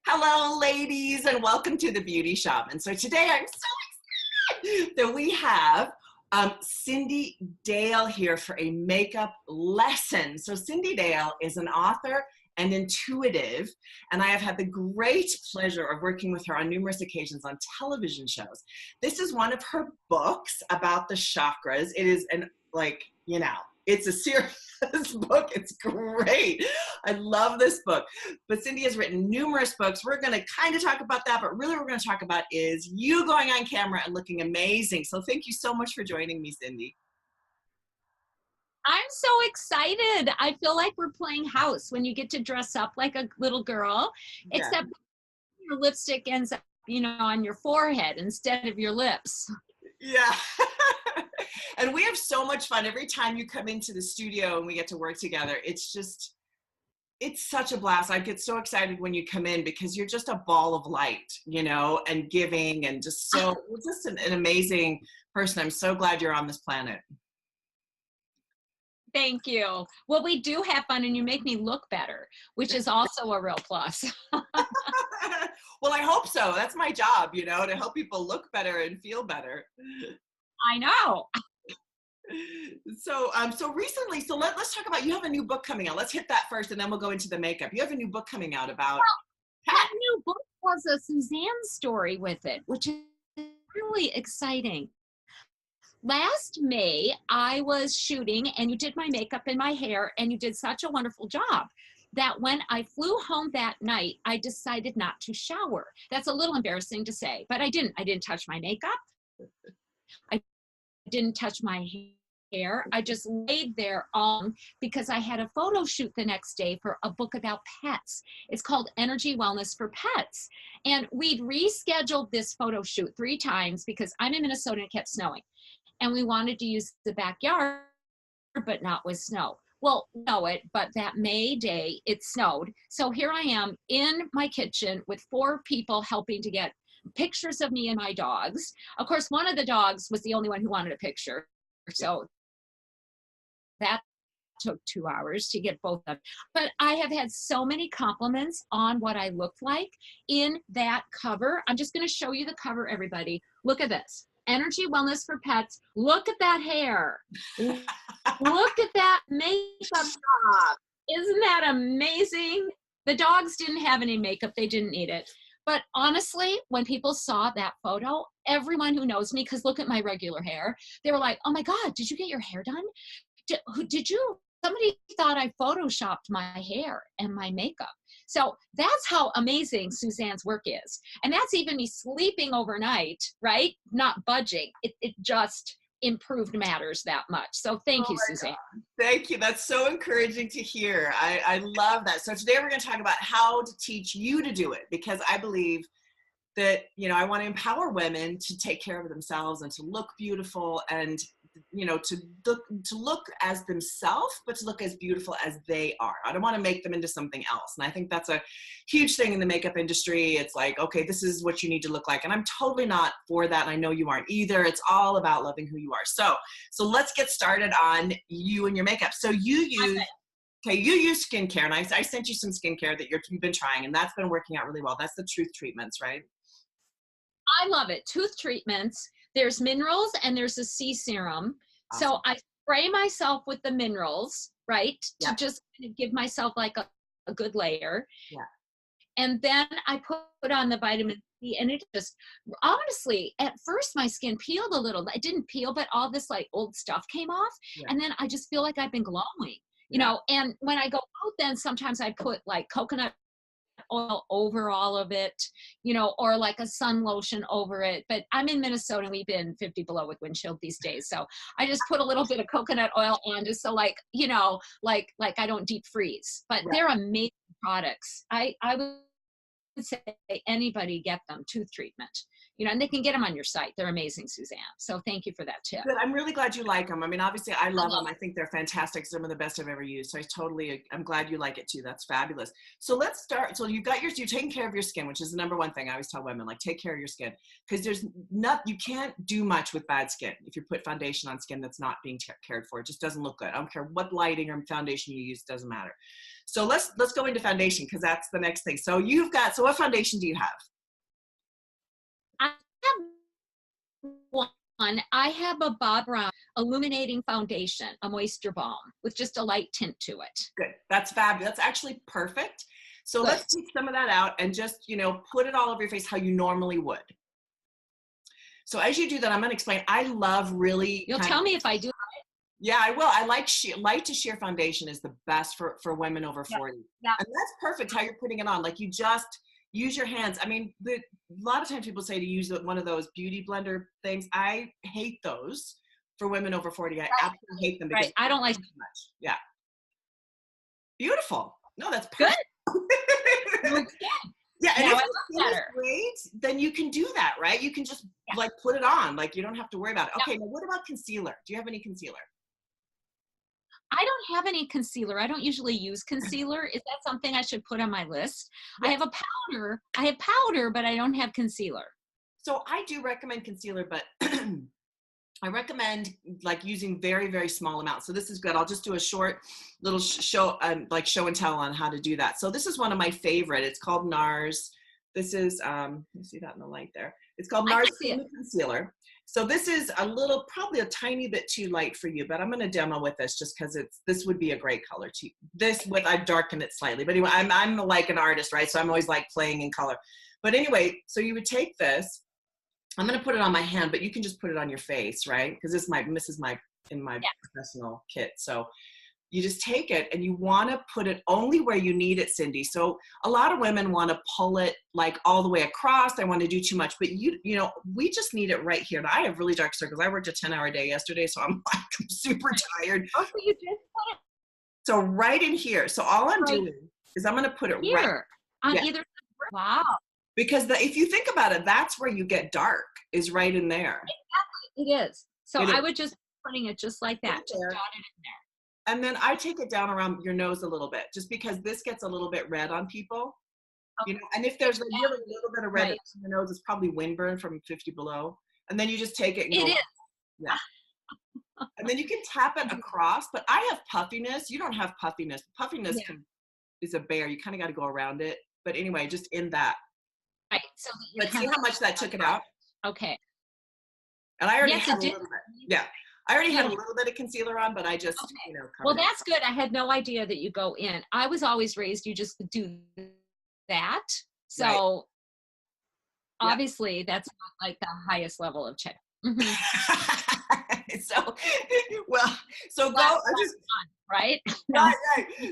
Hello, ladies, and welcome to the Beauty Shop. And so today I'm so excited that we have Cyndi Dale here for a makeup lesson. So Cyndi Dale is an author and intuitive, and I have had the great pleasure of working with her on numerous occasions on television shows. This is one of her books about the chakras. It is it's a serious book. It's great. I love this book. But Cyndi has written numerous books. We're going to kind of talk about that, but really what we're going to talk about is you going on camera and looking amazing. So thank you so much for joining me, Cyndi. I'm so excited. I feel like we're playing house when you get to dress up like a little girl, Yeah. except your lipstick ends up, on your forehead instead of your lips. Yeah. And we have so much fun every time you come into the studio and we get to work together. It's such a blast. I get so excited when you come in because you're just a ball of light, and giving and just an amazing person. I'm so glad you're on this planet. Thank you. Well, we do have fun and you make me look better, which is also a real plus. Well, I hope so. That's my job, to help people look better and feel better. I know. So recently, let's talk about, you have a new book coming out. Let's hit that first and then we'll go into the makeup. You have a new book coming out about That new book has a Suzanne story with it, which is really exciting. Last May, I was shooting and you did my makeup and my hair and you did such a wonderful job that when I flew home that night, I decided not to shower. That's a little embarrassing to say, but I didn't. I didn't touch my makeup. I didn't touch my hair. I just laid there on because I had a photo shoot the next day for a book about pets. It's called Energy Wellness for Pets. And we'd rescheduled this photo shoot 3 times because I'm in Minnesota and it kept snowing. And we wanted to use the backyard, but not with snow. Well, but that May day, it snowed. So here I am in my kitchen with 4 people helping to get pictures of me and my dogs. Of course, one of the dogs was the only one who wanted a picture. So that took 2 hours to get both of them. But I have had so many compliments on what I looked like in that cover. I'm just going to show you the cover, everybody. Look at this. Energy Wellness for Pets. Look at that hair. Look at that makeup job. Isn't that amazing? The dogs didn't have any makeup. They didn't need it. But honestly, when people saw that photo, everyone who knows me, because look at my regular hair, they were like, oh my God, did you get your hair done? Somebody thought I photoshopped my hair and my makeup. So that's how amazing Suzanne's work is. And that's even me sleeping overnight, right? Not budging. It just improved matters that much. So thank you, Suzanne. God. Thank you. That's so encouraging to hear. I love that. So today we're going to talk about how to teach you to do it, because I believe that, I want to empower women to take care of themselves and to look beautiful and, to look as themselves, but to look as beautiful as they are. I don't want to make them into something else. And I think that's a huge thing in the makeup industry. It's like, okay, this is what you need to look like. And I'm totally not for that. And I know you aren't either. It's all about loving who you are. So let's get started on you and your makeup. So you use skincare, and I sent you some skincare that you've been trying, and that's been working out really well. That's the Truth treatments, right? I love it. Tooth treatments. There's minerals and there's a C serum. Awesome. So I spray myself with the minerals, right? Yeah. To just give myself like a good layer. Yeah. And then I put on the vitamin C, and it just, honestly, at first my skin peeled a little. It didn't peel, but all this like old stuff came off. Yeah. And then I just feel like I've been glowing, and when I go out, then sometimes I put like coconut oil over all of it, or like a sun lotion over it. But I'm in Minnesota and we've been 50 below with wind chill these days. So I just put a little bit of coconut oil on just so like I don't deep freeze. But They're amazing products. I would say anybody get them, tooth treatment, you know, and they can get them on your site. They're amazing, Suzanne. So thank you for that tip. Good. I'm really glad you like them. I mean, obviously I love them. I think they're fantastic. Some of the best I've ever used. So I'm glad you like it too. That's fabulous. So let's start. So you're taking care of your skin, which is the number one thing I always tell women, like take care of your skin, because you can't do much with bad skin. If you put foundation on skin that's not being cared for, it just doesn't look good. I don't care what lighting or foundation you use, doesn't matter. So let's go into foundation, because that's the next thing. So so what foundation do you have? I have one. I have a Bob Brown illuminating foundation, a moisture balm with just a light tint to it. Good. That's fabulous. That's actually perfect. So Good. Let's take some of that out and just, put it all over your face how you normally would. So as you do that, I'm going to explain. I love really. You'll tell me if I do. Yeah, I will. I like light to sheer foundation is the best for women over 40. Yeah. And that's perfect how you're putting it on. Like you just use your hands. I mean, a lot of times people say to use one of those beauty blender things. I hate those for women over 40. I absolutely hate them because I don't like too much. Yeah. Beautiful. No, that's perfect. Good. Yeah, and if your skin is great, then you can do that, right? You can just like put it on. Like you don't have to worry about it. Okay, now what about concealer? Do you have any concealer? I don't have any concealer. I don't usually use concealer. Is that something I should put on my list? Yes. I have powder, but I don't have concealer. So I do recommend concealer, but I recommend like using very, very small amounts. So this is good. I'll just do a short little show and tell on how to do that. So this is one of my favorite. It's called NARS. This is, you see that in the light there. It's called NARS Concealer. So this is probably a tiny bit too light for you, but I'm going to demo with this just because this would be a great color to you. I've darkened it slightly, but anyway, I'm like an artist, right? So I'm always like playing in color. But anyway, so you would take this. I'm going to put it on my hand, but you can just put it on your face, right? Because this is my professional kit. So you just take it and you want to put it only where you need it, Cyndi. So a lot of women want to pull it like all the way across. They want to do too much, but we just need it right here. And I have really dark circles. I worked a 10-hour day yesterday, so I'm super tired. Oh, so you just put it. So right in here. So all I'm doing is I'm going to put it here on either side. Wow. Because if you think about it, that's where you get dark, is right in there. Exactly. It is. So I would just putting it just like that. Just dot it in there. And then I take it down around your nose a little bit, just because this gets a little bit red on people. Okay. And if there's really a little bit of red in your nose, it's probably windburn from 50 below. And then you just take it and go. It is. Yeah. And then you can tap it across, but I have puffiness. You don't have puffiness. Puffiness is a bear. You kind of got to go around it. But anyway, just in that. Right. So but see how much that took it out? Okay. And I already had a little bit. Yeah. I already had a little bit of concealer on, but I just, Well, that's good. I had no idea that you go in. I was always raised, you just do that. So obviously that's not like the highest level of check. Mm-hmm. So right? Right.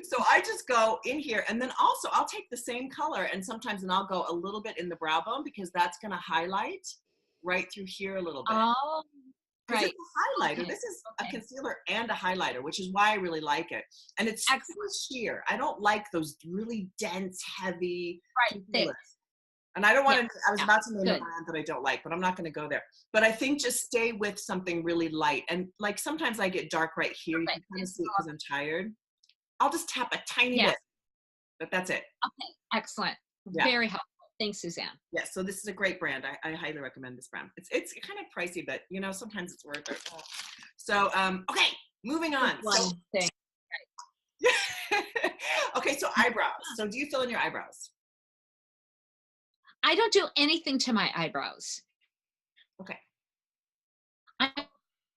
So I just go in here, and then also I'll take the same color, and sometimes I'll go a little bit in the brow bone, because that's going to highlight right through here a little bit. Oh, right. It's a highlighter. This is a concealer and a highlighter, which is why I really like it. And it's sheer. I don't like those really dense, heavy concealers. And I don't want to, I was about to name a brand that I don't like, but I'm not going to go there. But I think just stay with something really light. And like sometimes I get dark right here. You can kind of see it because I'm tired. I'll just tap a tiny bit, but that's it. Okay, excellent. Very helpful. Thanks, Suzanne. Yes, so this is a great brand. I highly recommend this brand. It's kind of pricey, but sometimes it's worth it. So okay, moving on. One thing. Okay, so eyebrows. So do you fill in your eyebrows? I don't do anything to my eyebrows. Okay. I'm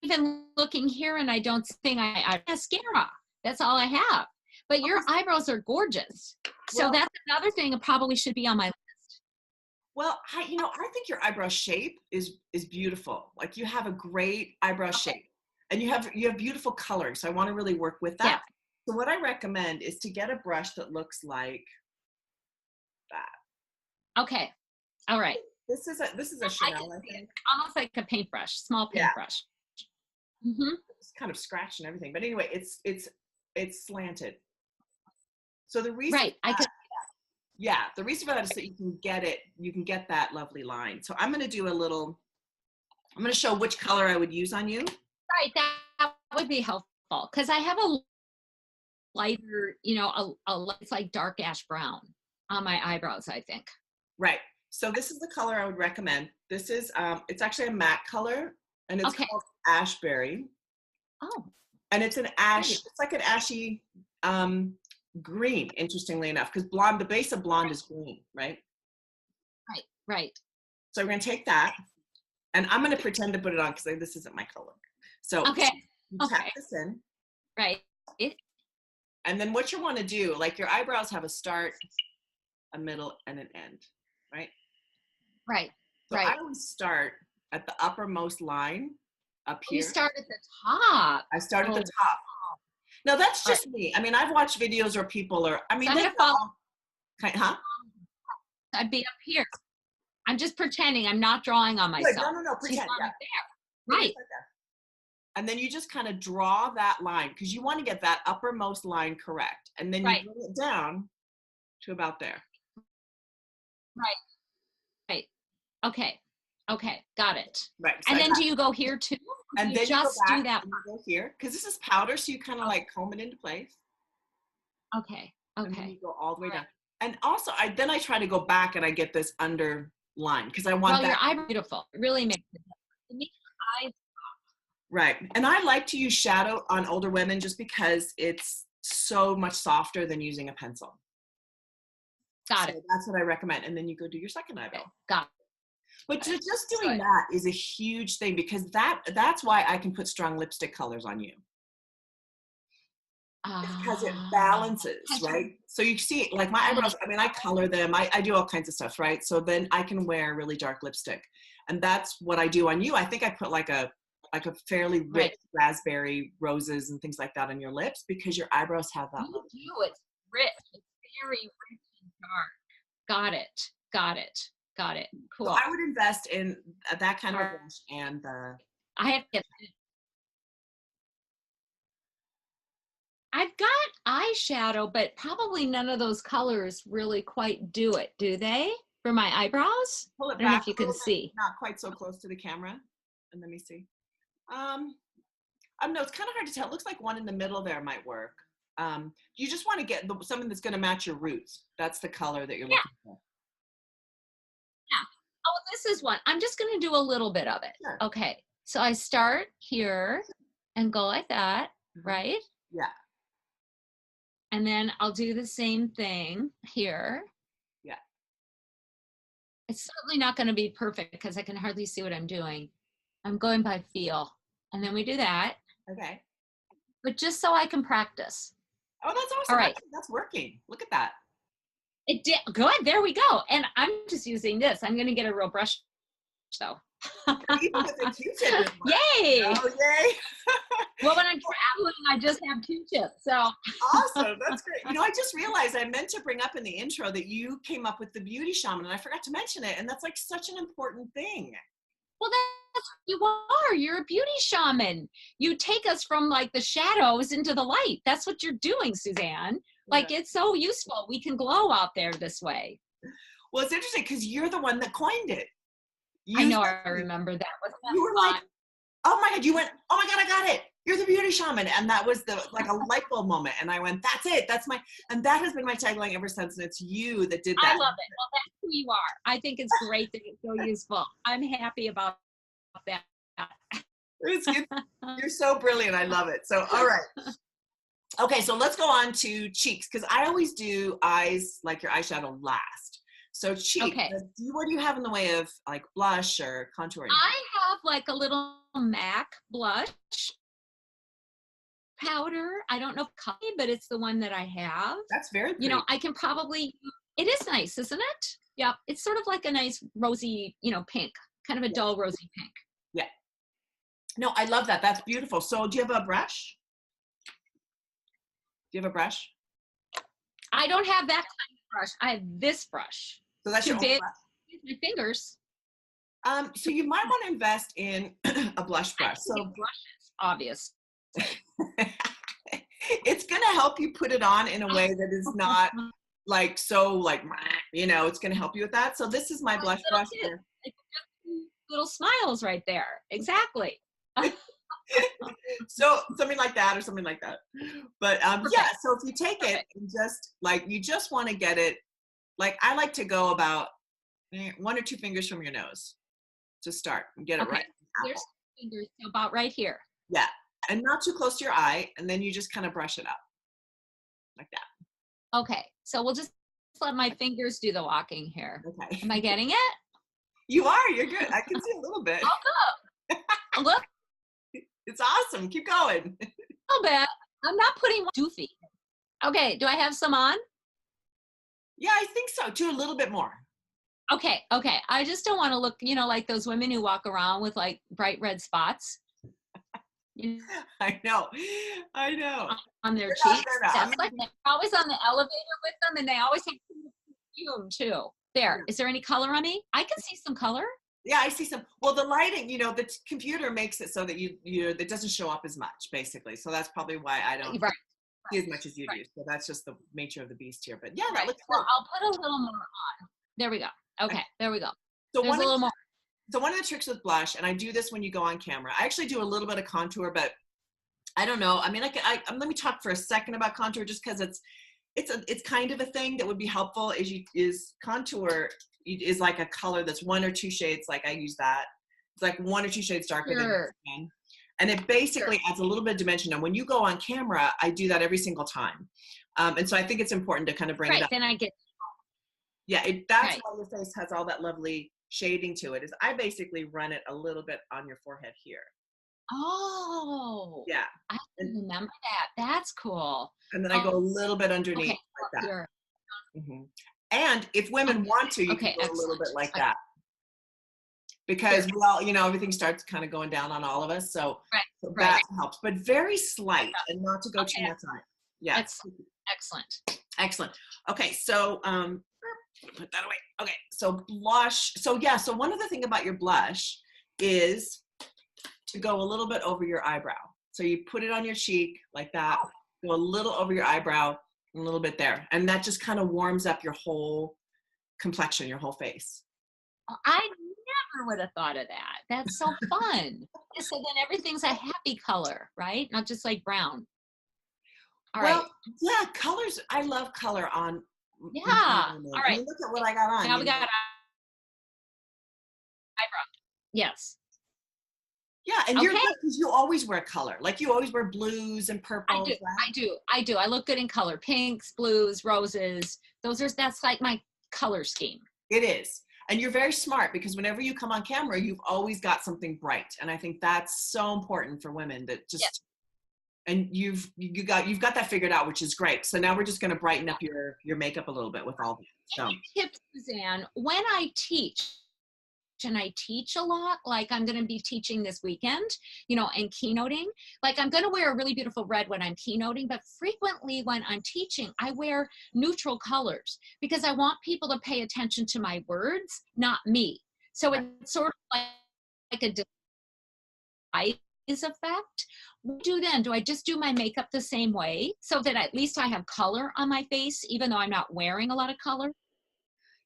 even looking here and I don't think I have mascara. That's all I have. But your eyebrows are gorgeous. So that's another thing that probably should be on my list. Well, I think your eyebrow shape is beautiful. Like you have a great eyebrow shape, and you have beautiful color. So I want to really work with that. Yeah. So what I recommend is to get a brush that looks like that. Okay. All right. This is a Chanel, I think. Almost like a paintbrush, small paintbrush. Yeah. Mm-hmm. It's kind of scratched and everything, but anyway, it's slanted. So the reason, I can. Yeah, the reason for that is so you can get that lovely line. So I'm going to do I'm going to show which color I would use on you. Right, that would be helpful because I have a lighter, it's like dark ash brown on my eyebrows, I think. Right. So this is the color I would recommend. This is, it's actually a matte color, and it's Okay. called Ashberry. Oh. And it's an ash, it's like an ashy green, interestingly enough, because the base of blonde is green, right? Right. So we're going to take that, and I'm going to pretend to put it on because this isn't my color. So Okay. you tap this in. Right. And then what you want to do, like your eyebrows have a start, a middle, and an end, right? Right. So I always start at the uppermost line up here. You start at the top. I start at the top. Now that's just me. I mean, I've watched videos where people are, I mean, so I'd be up here. I'm just pretending. I'm not drawing on myself. No, pretend. Yeah. There. Right. And then you just kind of draw that line because you want to get that uppermost line correct. And then you bring it down to about there. Right. Okay. Got it. Right. So and then do you go here too? And then just you go back do that. And you go here because this is powder, so you kind of like comb it into place. Okay. And then you go all the way down. And also, I try to go back and I get this underline because I want that. Your eyes are beautiful. It really makes it. It makes your eyes. Right. And I like to use shadow on older women just because it's so much softer than using a pencil. Got it. That's what I recommend. And then you go do your second eyebrow. Okay. Got it. But just doing that is a huge thing because that's why I can put strong lipstick colors on you. Because it balances, right? So you see, like my eyebrows, I mean, I color them. I do all kinds of stuff, right? So then I can wear really dark lipstick. And that's what I do on you. I think I put like a fairly rich raspberry roses and things like that on your lips because your eyebrows have that. You do. It's rich. It's very rich and dark. Got it. Cool. So I would invest in that kind of a brush and I have to get. I've got eyeshadow, but probably none of those colors really quite do it, do they? For my eyebrows? Pull it I don't know back if you can see. Not quite so close to the camera. And let me see. I don't know, it's kind of hard to tell. It looks like one in the middle there might work. You just want to get something that's going to match your roots. That's the color that you're looking for. Yeah. Oh, this is one. I'm just going to do a little bit of it. Sure. Okay. So I start here and go like that, right? Yeah. And then I'll do the same thing here. Yeah. It's certainly not going to be perfect because I can hardly see what I'm doing. I'm going by feel. And then we do that. Okay. But just so I can practice. Oh, that's awesome. All right. That's working. Look at that. It did. Good. There we go. And I'm just using this. I'm going to get a real brush. So. Even with a Q-tip. Yay. Oh, yay. Well, when I'm traveling, I just have Q-tips. So. Awesome. That's great. You know, I just realized I meant to bring up in the intro that you came up with the beauty shaman, and I forgot to mention it. And that's like such an important thing. Well, that's what you are. You're a beauty shaman. You take us from like the shadows into the light. That's what you're doing, Suzanne. Like, it's so useful. We can glow out there this way. Well, it's interesting because you're the one that coined it. I know. I remember that. You were like, oh my God, you went, oh my God, I got it. You're the beauty shaman. And that was like a light bulb moment. And I went, that's it. And that has been my tagline ever since. And it's you that did that. I love it. Well, that's who you are. I think it's great that it's so useful. I'm happy about that. You're so brilliant. I love it. So, all right. Okay. So let's go on to cheeks. Cause I always do eyes, like your eyeshadow last. So cheeks, okay. What do you have in the way of like blush or contouring? I have like a little MAC blush powder. I don't know but it's the one that I have. That's very pretty. You know, I can probably, it is nice, isn't it? Yeah. It's sort of like a nice rosy, pink, kind of a dull rosy pink. Yeah. No, I love that. That's beautiful. So do you have a brush? Do you have a brush? I don't have that kind of brush. I have this brush. So that's your own brush? My fingers. So you might want to invest in a blush brush. So brushes, obvious. It's going to help you put it on in a way that is not like so like You know, it's going to help you with that. So this is my blush brush. Like, little smiles right there. Exactly. So something like that or something like that. But yeah, so if you take it and just like, you just want to get it, like I like to go about 1 or 2 fingers from your nose to start and get it right. There's fingers, so about right here. Yeah. And not too close to your eye. And then you just kind of brush it up like that. Okay. So we'll just let my fingers do the walking here. Okay. Am I getting it? You are. You're good. I can see a little bit. Oh, a little It's awesome. Keep going. bit. I'm not putting doofy. Okay. Do I have some on? Yeah, I think so. Do a little bit more. Okay. I just don't want to look, like those women who walk around with like bright red spots. I know. On their They're cheeks. not. That's like they're always on the elevator with them, and they always have perfume too. There. Is there any color on me? I can see some color. Yeah, I see some. Well, the lighting, the computer makes it so that it doesn't show up as much, basically. So that's probably why I don't see as much as you do. So that's just the nature of the beast here. But yeah, that looks good. Well, I'll put a little more on. There we go. Okay, there we go. So there's a little more. So one of the tricks with blush, and I do this when you go on camera, I actually do a little bit of contour, but I don't know. I mean, let me talk for a second about contour, just because it's kind of a thing that would be helpful. Is contour is like a color that's 1 or 2 shades. Like I use that. It's like 1 or 2 shades darker than your skin, and it basically adds a little bit of dimension. And when you go on camera, I do that every single time, and so I think it's important to kind of bring it up. Then I get. Yeah, that's why your face has all that lovely shading to it. Is I basically run it a little bit on your forehead here. Oh. Yeah. I remember that. That's cool. And then I go a little bit underneath like that. Mm-hmm. And if women want to, you can go a little bit like that. Because we all, everything starts kind of going down on all of us. So, that helps. But very slight and not to go too much on it. Yeah. That's excellent. Excellent. Okay, so put that away. Okay, so blush. So yeah, so one of the things about your blush is to go a little bit over your eyebrow. So you put it on your cheek like that, go a little over your eyebrow, a little bit there. And that just kind of warms up your whole complexion, your whole face. I never would have thought of that. That's so fun. So then everything's a happy color, right? Not just like brown. All right. Yeah, colors. I love color on. Yeah. All right. Look at what I got on. Now we got eyebrow. Yes. Yeah, and you're good because you always wear color. Like you always wear blues and purples. I do. I look good in color. Pinks, blues, roses. That's like my color scheme. It is. And you're very smart because whenever you come on camera, you've always got something bright. And I think that's so important for women that just and you've got that figured out, which is great. So now we're just going to brighten up your makeup a little bit with all that. So tip, Suzanne, when I teach, and I teach a lot, like I'm going to be teaching this weekend, and keynoting, like I'm going to wear a really beautiful red when I'm keynoting, but frequently when I'm teaching, I wear neutral colors because I want people to pay attention to my words, not me. So it's sort of like a disguise effect. What do then? Do I just do my makeup the same way so that at least I have color on my face, even though I'm not wearing a lot of color?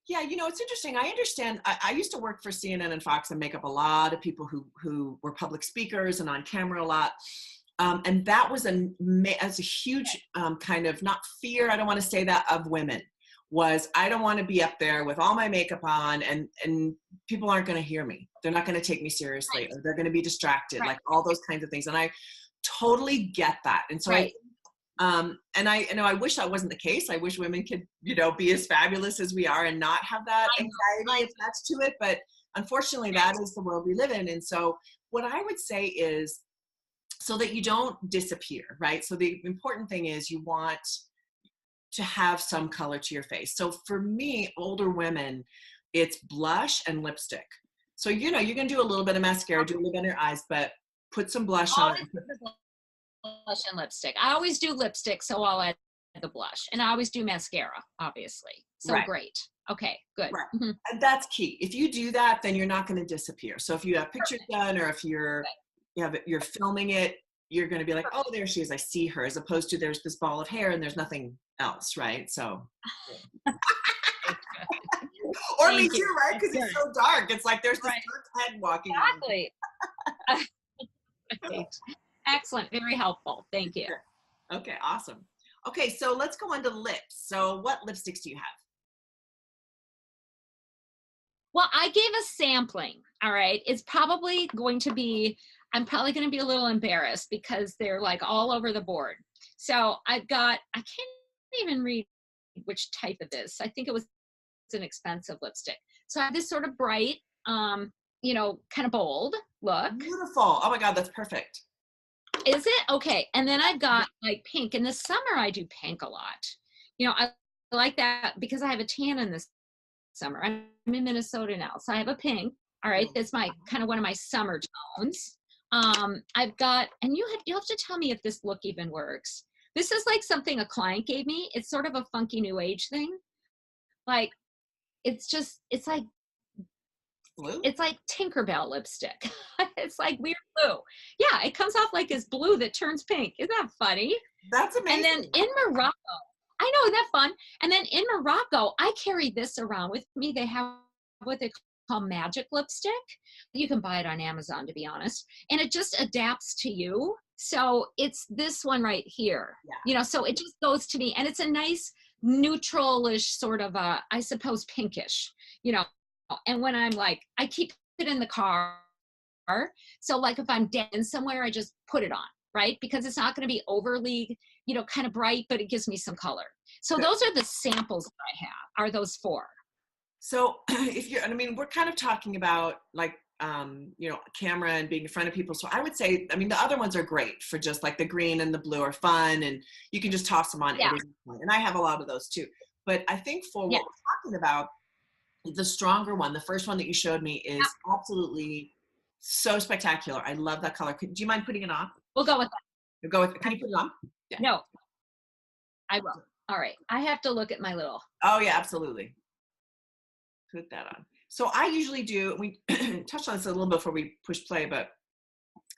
Yeah, it's interesting. I understand. I used to work for CNN and Fox and make up a lot of people who were public speakers and on camera a lot. And that was as a huge kind of, not fear, I don't want to say that, of women, was I don't want to be up there with all my makeup on and people aren't going to hear me. They're not going to take me seriously, or they're going to be distracted, like all those kinds of things. And I totally get that. And so and I wish that wasn't the case. I wish women could, be as fabulous as we are and not have that anxiety attached to it. But unfortunately, that is the world we live in. And so what I would say is, so that you don't disappear, right? So the important thing is you want to have some color to your face. So for me, older women, it's blush and lipstick. So, you're going to do a little bit of mascara, do a little bit on your eyes, but put some blush on. Blush and lipstick. I always do lipstick, so I'll add the blush. And I always do mascara, obviously. So great. Okay, good. Right. Mm-hmm. And that's key. If you do that, then you're not going to disappear. So if you have pictures done, or if you're filming it, you're going to be like, oh, there she is. I see her, as opposed to there's this ball of hair and there's nothing else, right? So Or me Thank you. too, right? Because it's so dark. It's like there's this Right. dark head walking on. Exactly. Right. Excellent. Very helpful. Thank you. Okay, awesome. Okay, so let's go on to lips. So what lipsticks do you have? Well, I gave a sampling. All right. It's probably going to be, I'm probably going to be a little embarrassed because they're like all over the board. So I've got, I can't even read which type it is. I think it was an expensive lipstick. So I have this sort of bright, you know, kind of bold look. Beautiful. Oh my God, that's perfect. Is it? Okay. And then I've got like pink. In the summer, I do pink a lot. You know, I like that because I have a tan in this summer. I'm in Minnesota now. So I have a pink. All right. That's my kind of one of my summer tones. I've got, and you'll have to tell me if this look even works. This is like something a client gave me. It's sort of a funky new age thing. Like, it's like Blue? it's like Tinkerbell lipstick. It's like weird blue. Yeah, it comes off like this blue that turns pink. Isn't that funny? That's amazing. And then in Morocco, I know, isn't that fun? And then in Morocco, I carry this around with me. They have what they call magic lipstick. You can buy it on Amazon, to be honest. And it just adapts to you. So it's this one right here. Yeah. You know, so it just goes to me. And it's a nice neutralish sort of I suppose pinkish, you know. And when I'm like, I keep it in the car. So like if I'm dead somewhere, I just put it on, right? Because it's not going to be overly, you know, kind of bright, but it gives me some color. So those are the samples that I have, are those four. So if you're, I mean, we're kind of talking about like, you know, camera and being in front of people. So I would say, I mean, the other ones are great for just like the green and the blue are fun and you can just toss them on. Yeah. And I have a lot of those too. But I think for what we're talking about, the stronger one, the first one that you showed me is absolutely so spectacular. I love that color. Do you mind putting it on? We'll go with that. You'll go with it. Can you put it on? Yeah. No, I will. All right. I have to look at my little. Oh yeah, absolutely. Put that on. So I usually do, we touched on this a little bit before we push play, but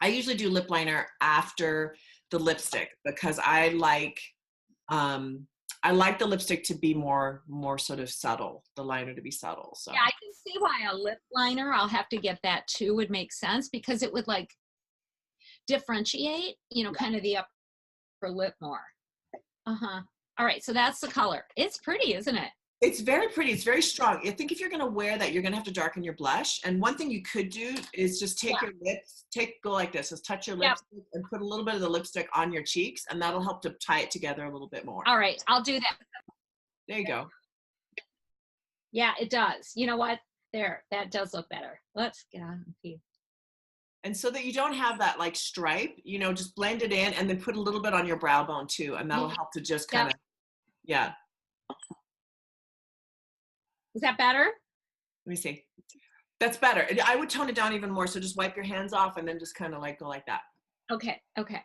I usually do lip liner after the lipstick because I like the lipstick to be more sort of subtle, the liner to be subtle. So yeah, I can see why a lip liner, I'll have to get that too, would make sense because it would like differentiate, you know, kind of the upper lip more. Uh-huh. All right, so that's the color. It's pretty, isn't it? It's very pretty. It's very strong. I think if you're going to wear that, you're going to have to darken your blush. And one thing you could do is just take your lips, go like this, just touch your lipstick and put a little bit of the lipstick on your cheeks, and that'll help to tie it together a little bit more. All right, I'll do that. There you go. Yeah, it does. You know what? There, that does look better. Let's get on the And so that you don't have that like stripe, you know, just blend it in and then put a little bit on your brow bone too. And that'll help to just kind of, yeah. Is that better? Let me see. That's better. I would tone it down even more. So just wipe your hands off and then just kind of like go like that. Okay. Okay.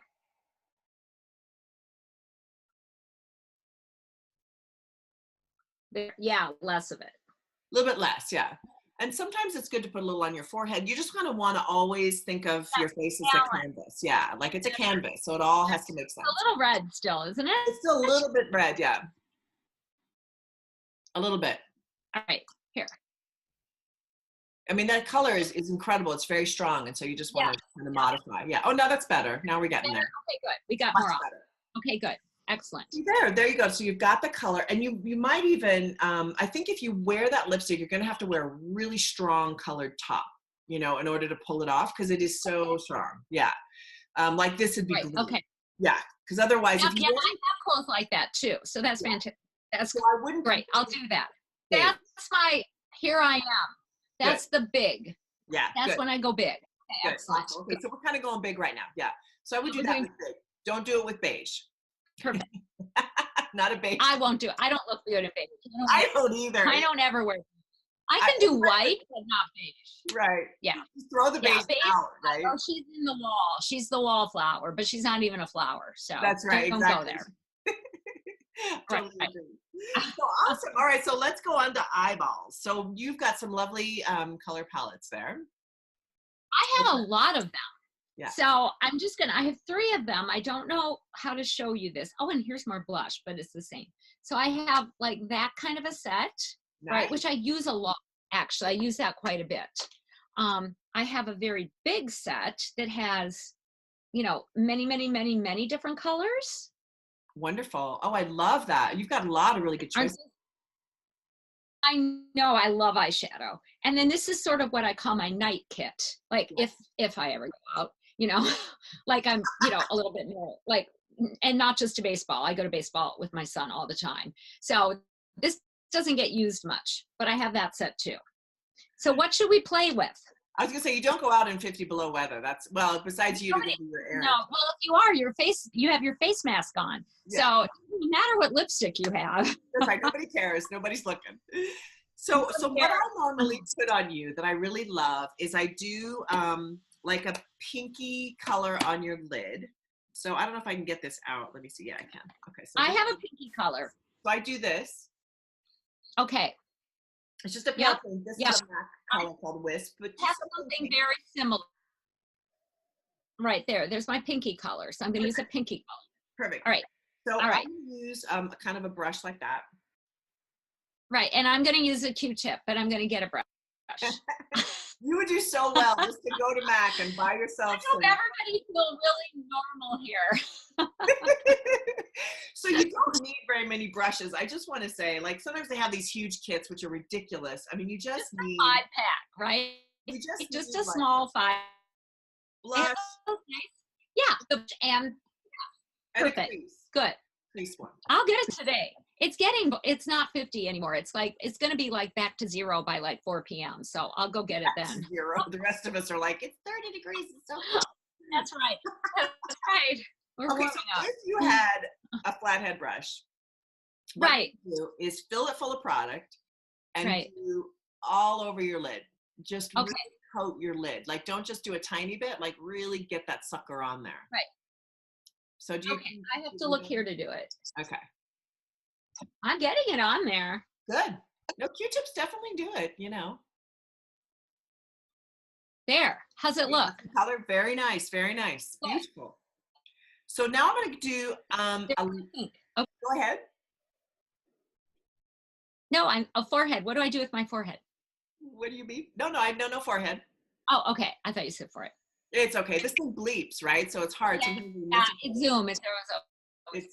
There, yeah, less of it. A little bit less, yeah. And sometimes it's good to put a little on your forehead. You just kind of want to always think of your face as a canvas. Yeah, like it's a canvas. So it all has to make sense. It's a little red still, isn't it? It's still a little bit red, yeah. A little bit. All right, here. I mean, that color is incredible. It's very strong. And so you just want to kind of modify. Yeah. Oh, no, that's better. Now we're getting there. Okay, good. We got more on. Okay, good. Excellent. There you go. So you've got the color, and you might even, I think if you wear that lipstick, you're going to have to wear a really strong colored top, you know, in order to pull it off because it is so strong. Yeah. Like this would be great. Okay. Yeah. Because otherwise, I have clothes like that too. So that's fantastic. That's great. I'll do that. That's my, here I am. That's the big. Yeah. That's when I go big. Okay, excellent. Okay, so we're kind of going big right now. Yeah. So I would do that with big. Don't do it with beige. Perfect. Not a beige. I won't do it. I don't look good in beige. I don't either. I don't ever wear. I can do white, but not beige. Right. Yeah. Just throw the beige out, right? Oh, she's in the wall. She's the wallflower, but she's not even a flower. So that's right. Don't exactly. go there. Totally so awesome. All right, so let's go on to eyeballs. So you've got some lovely color palettes there. I have a lot of them. Yeah. So I'm just I have 3 of them. I don't know how to show you this. Oh, and here's more blush, but it's the same. So I have like that kind of a set. right? Nice. Which I use a lot, actually. I use that quite a bit. I have a very big set that has, you know, many, many, many, many different colors. Wonderful. Oh, I love that. You've got a lot of really good choices. I know I love eyeshadow. And then this is sort of what I call my night kit. Like if I ever go out, you know, like I'm, you know, a little bit more like, and not just to baseball. I go to baseball with my son all the time. So this doesn't get used much, but I have that set too. So what should we play with? I was gonna say you don't go out in 50 below weather. That's well, besides you to do your errands. No, well, if you are, you have your face mask on. Yeah. So it doesn't matter what lipstick you have. That's right. Nobody cares. Nobody's looking. So what I normally put on you that I really love is I do like a pinky color on your lid. So I don't know if I can get this out. Let me see. Yeah, I can. Okay. So I have a pinky color. So I do this. Okay. It's just a pale pink. This is a MAC color called Wisp. But have something very similar. Right there. There's my pinky color. So I'm going to use a pinky color. Perfect. All right. So I'm going to use kind of a brush like that. Right. And I'm going to use a Q-tip, but I'm going to get a brush. You would do so well just to go to MAC and buy yourself. I hope everybody feel really normal here. So you don't need very many brushes. I just want to say, like, sometimes they have these huge kits, which are ridiculous. I mean, you just need a 5-pack, right? You just a small 5. Blush. Yeah. And perfect. Good. Crease one. I'll get it today. It's not 50 anymore. It's going to be like back to 0 by like 4 p.m. So I'll go get it then. 0. The rest of us are like, it's 30 degrees. It's so cold. That's right. That's right. Okay, so if you had a flathead brush, what you do is fill it full of product and do all over your lid. Just really coat your lid. Like, don't just do a tiny bit. Like, really get that sucker on there. Right. So do you? Okay, I have to look here to do it. Okay. I'm getting it on there. Good. No, Q-tips definitely do it, you know. There. How's it look? Color, very nice. Very nice. Good. Beautiful. So now I'm going to do go ahead. No, I'm a forehead. What do I do with my forehead? What do you mean? No forehead. Oh, okay. I thought you said forehead. It's okay. This thing bleeps, right? So it's hard. Yeah, it's Zoom. It's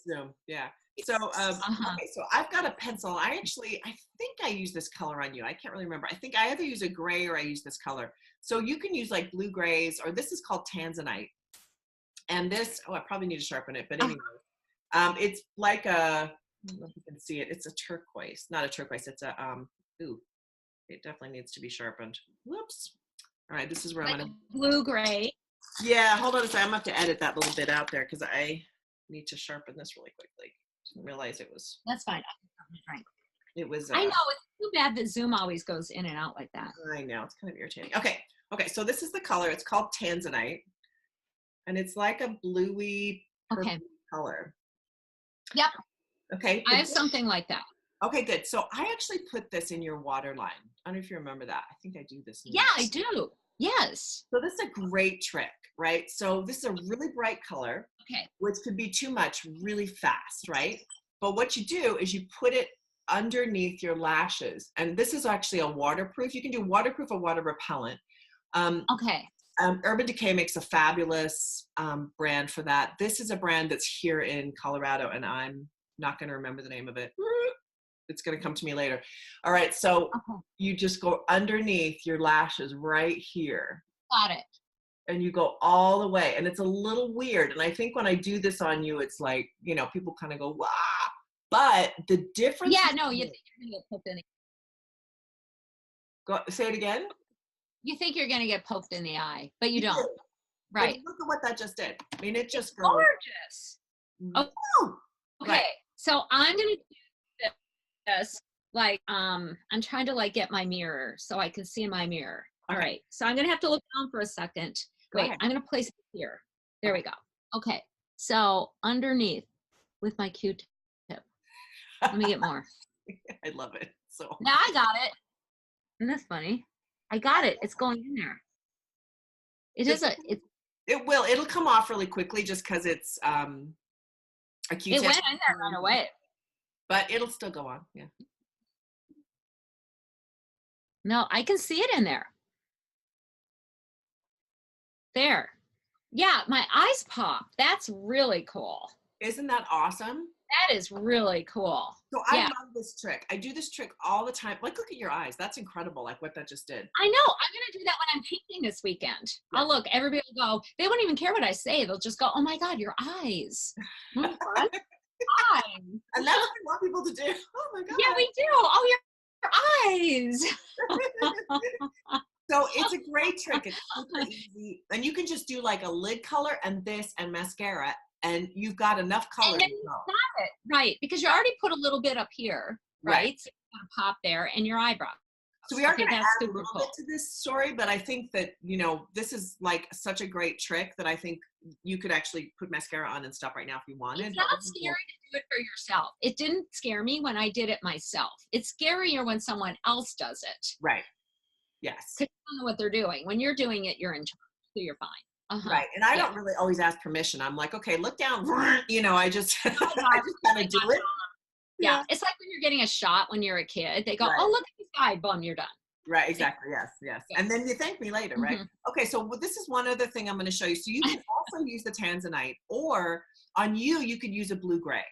Zoom. Yeah. So okay, so I've got a pencil. I think I use this color on you. I can't really remember. I think I either use a gray or I use this color. So you can use like blue grays, or this is called tanzanite. And this, I probably need to sharpen it, but anyway, it's like I don't know if you can see it. It's a turquoise, not a turquoise. It's a it definitely needs to be sharpened. Whoops. All right, this is where I'm gonna blue gray. Yeah, hold on a second. I'm gonna have to edit that little bit out there because I need to sharpen this really quickly. Didn't realize it was. That's fine. It was. I know it's too bad that Zoom always goes in and out like that. I know, it's kind of irritating. Okay. So this is the color. It's called tanzanite, and it's like a bluey purple color. Yep. Okay. I have something like that. Okay, good. So I actually put this in your waterline. I don't know if you remember that. I think I do this. Yeah, I do. Yes. So this is a great trick, right? So this is a really bright color, which could be too much really fast, right? But what you do is you put it underneath your lashes. And this is actually a waterproof. You can do waterproof or water repellent. Urban Decay makes a fabulous brand for that. This is a brand that's here in Colorado, and I'm not going to remember the name of it. It's going to come to me later. All right. So you just go underneath your lashes right here. Got it. And you go all the way. And it's a little weird. And I think when I do this on you, it's like, you know, people kind of go, wow. But the difference. Yeah, no, you think you're going to get poked in the eye. Say it again. You think you're going to get poked in the eye, but you don't. Right. But look at what that just did. I mean, it just goes. Gorgeous. Okay. Right. So I'm going to do this like I'm trying to like get my mirror so I can see in my mirror. All right, so I'm gonna have to look down for a second. Wait, I'm gonna place it here. There we go. Okay, so underneath with my Q-tip. Let me get more. I love it. So now I got it. Isn't that funny? I got it. It's going in there. It'll come off really quickly just because it's a Q-tip. It went in there right away. But it'll still go on, yeah. No, I can see it in there. There. Yeah, my eyes pop. That's really cool. Isn't that awesome? That is really cool. So I Yeah, love this trick. I do this trick all the time. Like, look at your eyes. That's incredible. Like what that just did. I know. I'm gonna do that when I'm painting this weekend. Yeah. I'll look. Everybody will go. They won't even care what I say. They'll just go, "Oh my God, your eyes." I'm like, eyes. And that's what we want people to do. Oh my God. Yeah, we do. Oh, your eyes. So it's a great trick. It's super easy. And you can just do like a lid color and this and mascara, and you've got enough color And to then you go. got it right because you already put a little bit up here, Right. right? So you're gonna pop there, and your eyebrow. So we are Okay, going to that's add a super little cool. bit to this story, but I think that, you know, this is like such a great trick that I think you could actually put mascara on and stop right now if you wanted. It's not scary to do it for yourself. It didn't scare me when I did it myself. It's scarier when someone else does it. Right. Yes. Because you don't know what they're doing. When you're doing it, you're in charge, so you're fine. Right. And I Yeah. don't really always ask permission. I'm like, okay, look down. You know, I just, I Oh, just God. kind of do it. Yeah. It's like when you're getting a shot when you're a kid. They go, Right. oh, look at this guy. Boom, you're done. Right, exactly. Yes, yes. Yeah. And then you thank me later, right? Okay, so this is one other thing I'm going to show you. So you can also use the tanzanite, or on you, you could use a blue gray.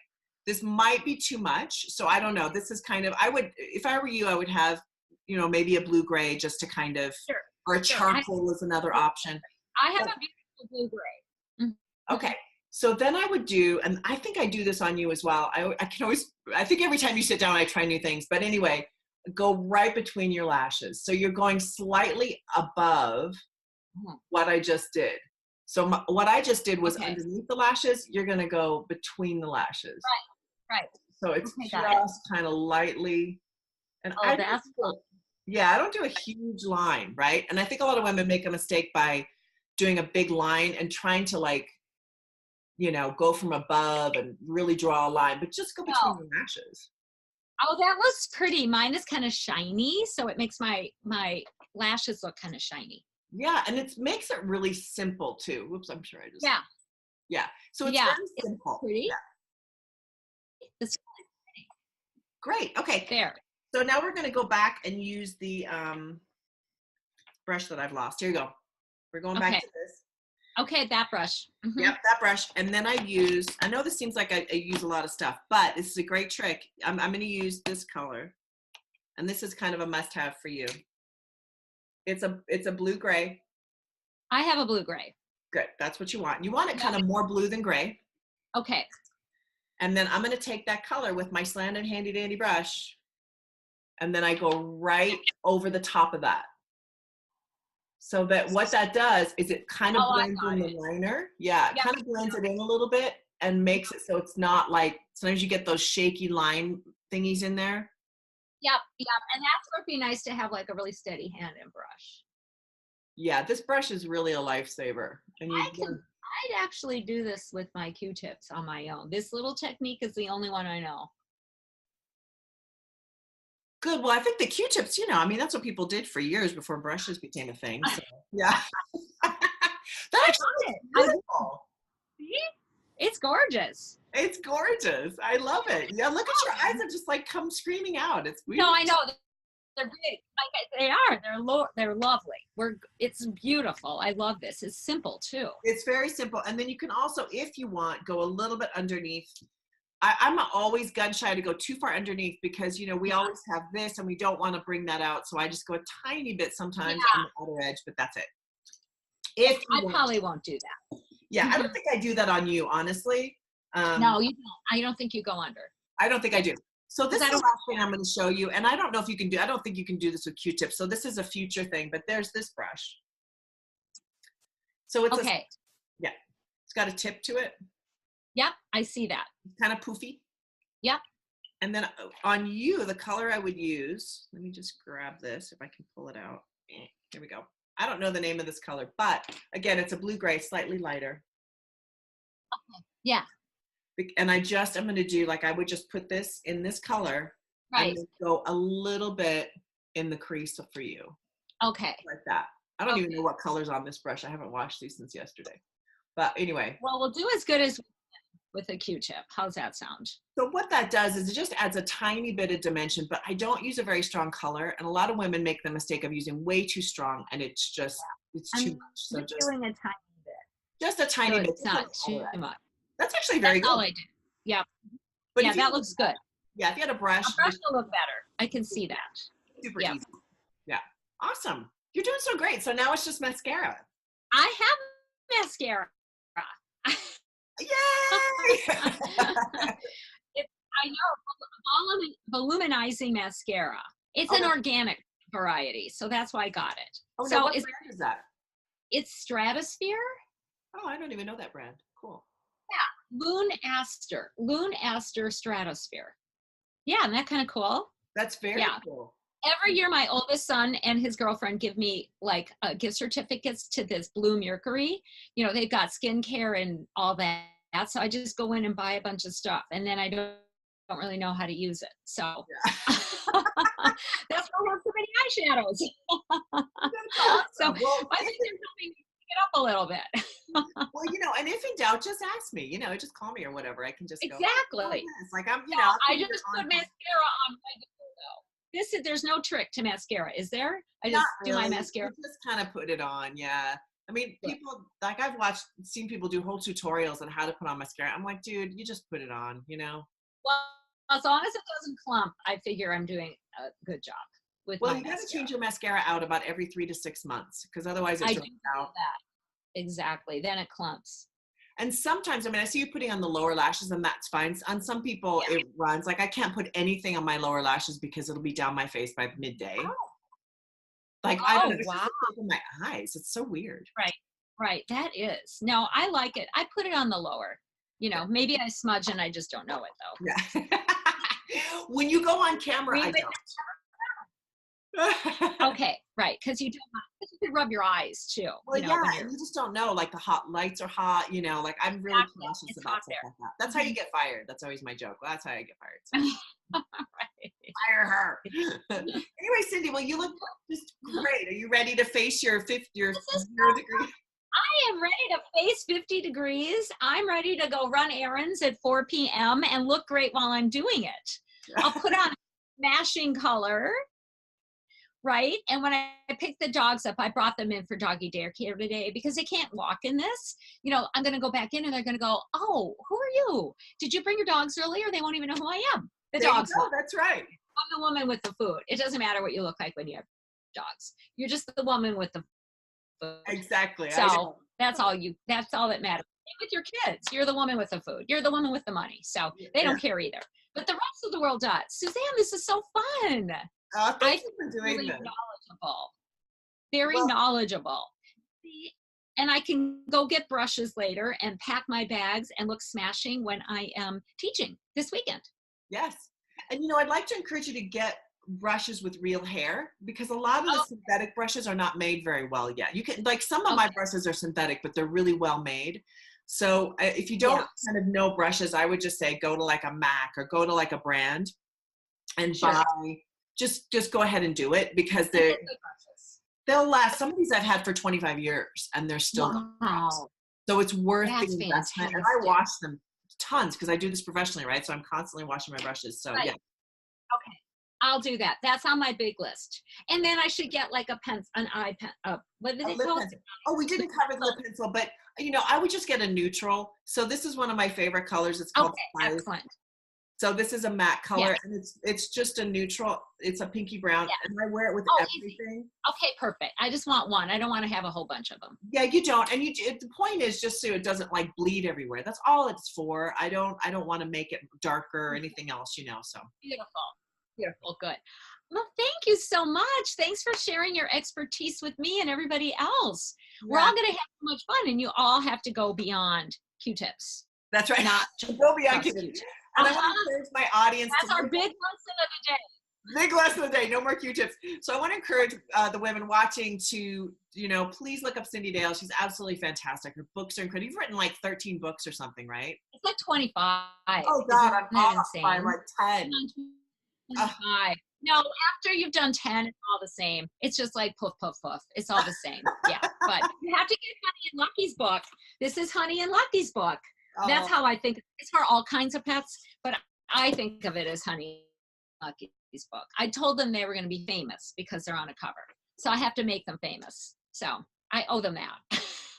This might be too much, so I don't know. This is kind of, I would, if I were you, I would have, you know, maybe a blue gray just to kind of, Sure. or a charcoal is another option. I have a beautiful blue gray. Okay. So then I would do, and I think I do this on you as well. I can always, I think every time you sit down, I try new things. But anyway, go right between your lashes. So you're going slightly above what I just did. So what I just did was underneath the lashes. You're going to go between the lashes. Right. So it's just kind of lightly. And I don't do a huge line, right? And I think a lot of women make a mistake by doing a big line and trying to, like, you know, go from above and really draw a line, but just go between the lashes. Oh, that looks pretty. Mine is kind of shiny, so it makes my lashes look kind of shiny. Yeah, and it makes it really simple too. Whoops, I'm sure I just. Yeah. So it's very simple. It's pretty. Yeah. It's pretty. Great. Okay. There. So now we're going to go back and use the brush that I've lost. Here you go. We're going back to this. Okay, that brush. Yep, that brush. And then I know this seems like I use a lot of stuff, but this is a great trick. I'm going to use this color. And this is kind of a must-have for you. It's a blue gray. I have a blue gray. Good. That's what you want. You want it kind of more blue than gray. Okay. And then I'm going to take that color with my slanted handy dandy brush. And then I go right over the top of that. So that what that does is it kind of blends in the liner. Yeah, it kind of blends it in a little bit and makes it so it's not like, sometimes you get those shaky line thingies in there. Yep. And that's where it'd be nice to have like a really steady hand and brush. Yeah, this brush is really a lifesaver. And I'd actually do this with my Q-tips on my own. This little technique is the only one I know. Good. Well, I think the Q-tips, you know, I mean, that's what people did for years before brushes became a thing. So, yeah. That actually is beautiful. See? It's gorgeous. It's gorgeous. I love it. Yeah, look at your eyes that just like come screaming out. It's beautiful. No, I know. They're big. They are. They're lovely. It's beautiful. I love this. It's simple too. It's very simple. And then you can also, if you want, go a little bit underneath. I'm always gun shy to go too far underneath because, you know, we always have this and we don't want to bring that out. So I just go a tiny bit sometimes on the outer edge, but that's it. I probably won't do that. Yeah, I don't think I do that on you, honestly. No, you don't. I don't think you go under. I don't think I do. So this is the last thing I'm going to show you. And I don't know if you can do, I don't think you can do this with Q-tips. So this is a future thing, but there's this brush. So it's it's got a tip to it. Yep, I see that. Kind of poofy. Yep. And then on you, the color I would use, let me just grab this if I can pull it out. Here we go. I don't know the name of this color, but again, it's a blue gray, slightly lighter. Okay. Yeah. And I'm going to do, like, I would just put this in this color and then go a little bit in the crease for you. Okay. Like that. I don't even know what color's on this brush. I haven't washed these since yesterday. But anyway. Well, we'll do as good as we can. with a Q-tip. How's that sound? So what that does is it just adds a tiny bit of dimension, but I don't use a very strong color. And a lot of women make the mistake of using way too strong, and it's I'm too much. So just doing a tiny bit. just a tiny So bit. it's not too much. That's actually That's very good. all I do. Yeah. But Yeah, if you that looks good. Yeah, if you had a brush will look better. I can see that. Super easy. Yeah. Awesome. You're doing so great. So now it's just mascara. I have mascara. Yay! I know, voluminizing mascara. It's an organic variety, so that's why I got it. Oh, so what brand is that? It's Stratosphere. Oh, I don't even know that brand. Cool. Yeah, Loon Aster Stratosphere. Yeah, isn't that kind of cool? That's very cool. Every year, my oldest son and his girlfriend give me like gift certificates to this Blue Mercury. You know, they've got skincare and all that. So I just go in and buy a bunch of stuff, and then I don't really know how to use it. So that's why I have so many eyeshadows. So I think they're helping me pick it up a little bit. Well, you know, and if in doubt, just ask me. You know, just call me or whatever. I can just go. Exactly. It's like I'm. You know, I just put mascara on regular though. There's no trick to mascara, is there? I just do my mascara. You just kind of put it on, yeah. I mean, people, like I've seen people do whole tutorials on how to put on mascara. I'm like, dude, you just put it on, you know? Well, as long as it doesn't clump, I figure I'm doing a good job with my mascara. Well, you got to change your mascara out about every 3 to 6 months, because otherwise it's out. That. Exactly. Then it clumps. And sometimes, I mean, I see you putting on the lower lashes, and that's fine. On some people, it runs. Like I can't put anything on my lower lashes because it'll be down my face by midday. Oh. Like, I don't know, it's just in my eyes. It's so weird. Right. That is. No, I like it. I put it on the lower. You know, maybe I smudge and I just don't know it though. Yeah. When you go on camera, I don't. Okay, right, because you could rub your eyes too. Well, you know, and you just don't know. Like the hot lights are hot. You know, like I'm really cautious about stuff like that. That's how you get fired. That's always my joke. Well, that's how I get fired. So. Right. Fire her. Anyway, Cyndi, well, you look just great. Are you ready to face your 0 degree? I am ready to face 50 degrees. I'm ready to go run errands at 4 p.m. and look great while I'm doing it. I'll put on smashing color, right? And when I picked the dogs up, I brought them in for doggy daycare today because they can't walk in this. You know, I'm going to go back in and they're going to go, oh, who are you? Did you bring your dogs earlier? They won't even know who I am. The dogs. That's right. I'm the woman with the food. It doesn't matter what you look like when you have dogs. You're just the woman with the food. Exactly. So that's all that matters. Same with your kids. You're the woman with the food. You're the woman with the money. So they don't care either. But the rest of the world does. Suzanne, this is so fun. Thank you for doing really this. Knowledgeable. Very knowledgeable. And I can go get brushes later and pack my bags and look smashing when I am teaching this weekend. Yes. And, you know, I'd like to encourage you to get brushes with real hair because a lot of the synthetic brushes are not made very well yet. You can, like some of my brushes are synthetic, but they're really well made. So if you don't kind of know brushes, I would just say go to like a MAC or go to like a brand and buy, just go ahead and do it because they'll last. Some of these I've had for 25 years and they're still going. So it's worth the investment. And I wash them tons because I do this professionally, right? So I'm constantly washing my brushes. So yeah. Okay. I'll do that. That's on my big list. And then I should get like an eye pen. What is it called? Oh, we didn't cover the lip pencil, but you know, I would just get a neutral. So this is one of my favorite colors. It's called excellent. So this is a matte color, and it's just a neutral. It's a pinky brown, and I wear it with everything. Easy. Okay, perfect. I just want one. I don't want to have a whole bunch of them. Yeah, you don't. And the point is just so it doesn't like bleed everywhere. That's all it's for. I don't want to make it darker or anything else, you know. So beautiful, good. Well, thank you so much. Thanks for sharing your expertise with me and everybody else. Yeah. We're all going to have so much fun, and you all have to go beyond Q-tips. That's right. Not go beyond Q-tips. And I want to encourage my audience. That's our big lesson of the day. Big lesson of the day. No more Q-tips. So I want to encourage the women watching to, you know, please look up Cyndi Dale. She's absolutely fantastic. Her books are incredible. You've written like 13 books or something, right? It's like 25. Oh God, I'm off by like 10. 25. No, after you've done 10, it's all the same. It's just like poof, poof, poof. It's all the same. Yeah. But you have to get Honey and Lucky's book. This is Honey and Lucky's book. That's Oh, how I think. It's for all kinds of pets, but I think of it as Honey Lucky's book. I told them they were going to be famous because they're on a cover. So I have to make them famous. So I owe them that.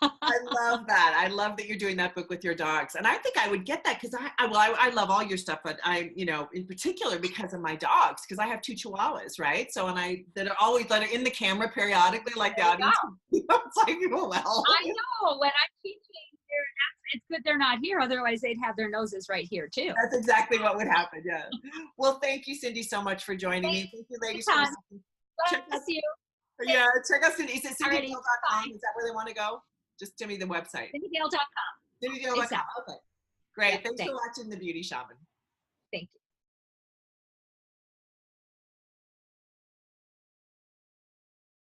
I love that. I love that you're doing that book with your dogs. And I think I would get that because I love all your stuff, but in particular because of my dogs, because I have 2 Chihuahuas, right? So, that are always that are in the camera periodically, like the There you audience, go. it's like, well, I know when I'm teaching, it's good they're not here. Otherwise, they'd have their noses right here too. that's exactly what would happen. Yeah. Well, thank you, Cyndi, so much for joining me. Thank you, ladies, for Anytime. listening. Check out, Bless you. yeah, check out Cyndi. Is it Alrighty. CyndiDale.com? Bye. Is that where they want to go? Just give me the website. CyndiDale.com. CyndiDale.com. Exactly. Okay. Great. Yep, Thanks for thanks. watching The Beauty Shaman. Thank you.